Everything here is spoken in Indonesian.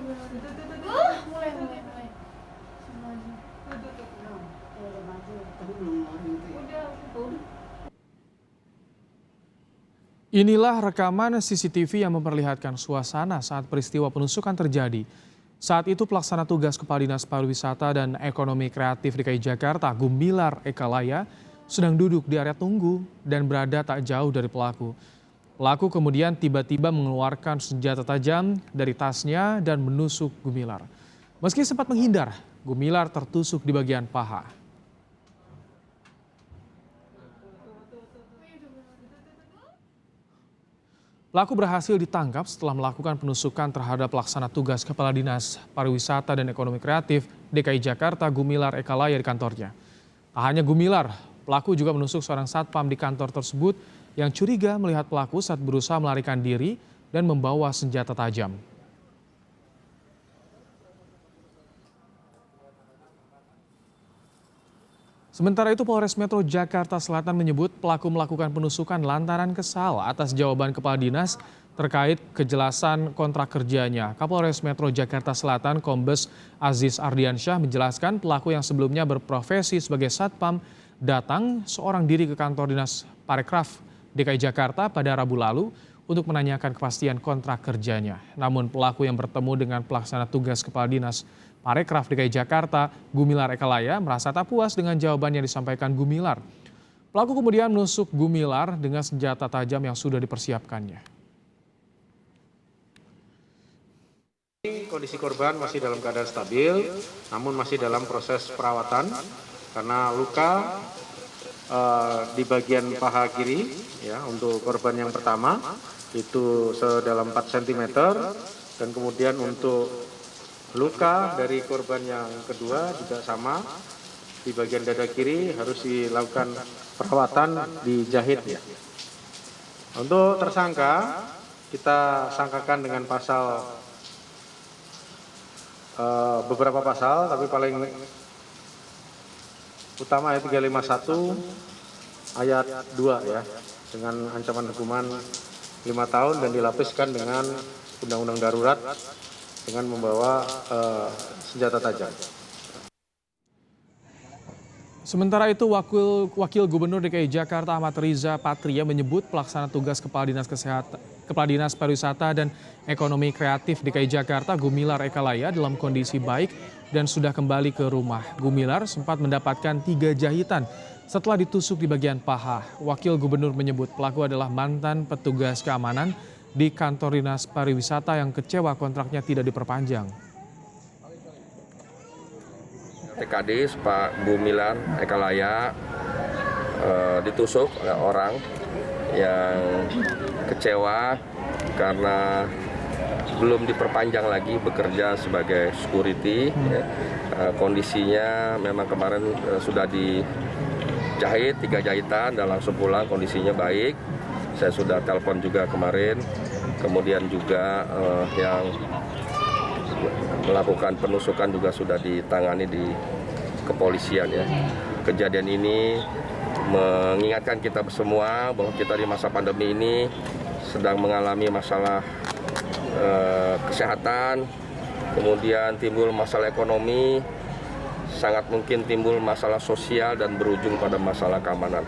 Mulai. Inilah rekaman CCTV yang memperlihatkan suasana saat peristiwa penusukan terjadi. Saat itu pelaksana tugas Kepala Dinas Pariwisata dan Ekonomi Kreatif DKI Jakarta, Gumilar Ekalaya, sedang duduk di area tunggu dan berada tak jauh dari pelaku. Pelaku kemudian tiba-tiba mengeluarkan senjata tajam dari tasnya dan menusuk Gumilar. Meski sempat menghindar, Gumilar tertusuk di bagian paha. Pelaku berhasil ditangkap setelah melakukan penusukan terhadap pelaksana tugas Kepala Dinas Pariwisata dan Ekonomi Kreatif DKI Jakarta Gumilar Ekalaya di kantornya. Tak hanya Gumilar, pelaku juga menusuk seorang satpam di kantor tersebut yang curiga melihat pelaku saat berusaha melarikan diri dan membawa senjata tajam. Sementara itu Polres Metro Jakarta Selatan menyebut pelaku melakukan penusukan lantaran kesal atas jawaban Kepala Dinas terkait kejelasan kontrak kerjanya. Kapolres Metro Jakarta Selatan Kombes Aziz Ardiansyah menjelaskan pelaku yang sebelumnya berprofesi sebagai satpam datang seorang diri ke kantor Dinas Parekraf DKI Jakarta pada Rabu lalu untuk menanyakan kepastian kontrak kerjanya. Namun pelaku yang bertemu dengan pelaksana tugas Kepala Dinas Parekraf DKI Jakarta, Gumilar Ekalaya, merasa tak puas dengan jawaban yang disampaikan Gumilar. Pelaku kemudian menusuk Gumilar dengan senjata tajam yang sudah dipersiapkannya. Kondisi korban masih dalam keadaan stabil, namun masih dalam proses perawatan karena luka di bagian paha kiri, ya, untuk korban yang pertama itu sedalam 4 cm dan kemudian untuk luka dari korban yang kedua juga sama di bagian dada kiri harus dilakukan perawatan dijahit, ya. Untuk tersangka kita sangkakan dengan pasal beberapa pasal, tapi paling utama ayat 351 ayat 2, ya, dengan ancaman hukuman 5 tahun dan dilapiskan dengan undang-undang darurat dengan membawa senjata tajam. Sementara itu, Wakil Gubernur DKI Jakarta Ahmad Riza Patria menyebut pelaksana tugas Kepala Dinas Pariwisata dan Ekonomi Kreatif DKI Jakarta Gumilar Ekalaya dalam kondisi baik dan sudah kembali ke rumah. Gumilar sempat mendapatkan 3 jahitan setelah ditusuk di bagian paha. Wakil Gubernur menyebut pelaku adalah mantan petugas keamanan di kantor Dinas Pariwisata yang kecewa kontraknya tidak diperpanjang. TKD Pak Gumilar Ekalaya ditusuk oleh orang yang kecewa karena belum diperpanjang lagi bekerja sebagai security. Kondisinya memang kemarin sudah dijahit 3 jahitan dan langsung pulang, kondisinya baik. Saya sudah telepon juga kemarin, kemudian juga yang melakukan penusukan juga sudah ditangani di kepolisian, ya. Kejadian ini mengingatkan kita semua bahwa kita di masa pandemi ini sedang mengalami masalah kesehatan, kemudian timbul masalah ekonomi, sangat mungkin timbul masalah sosial dan berujung pada masalah keamanan.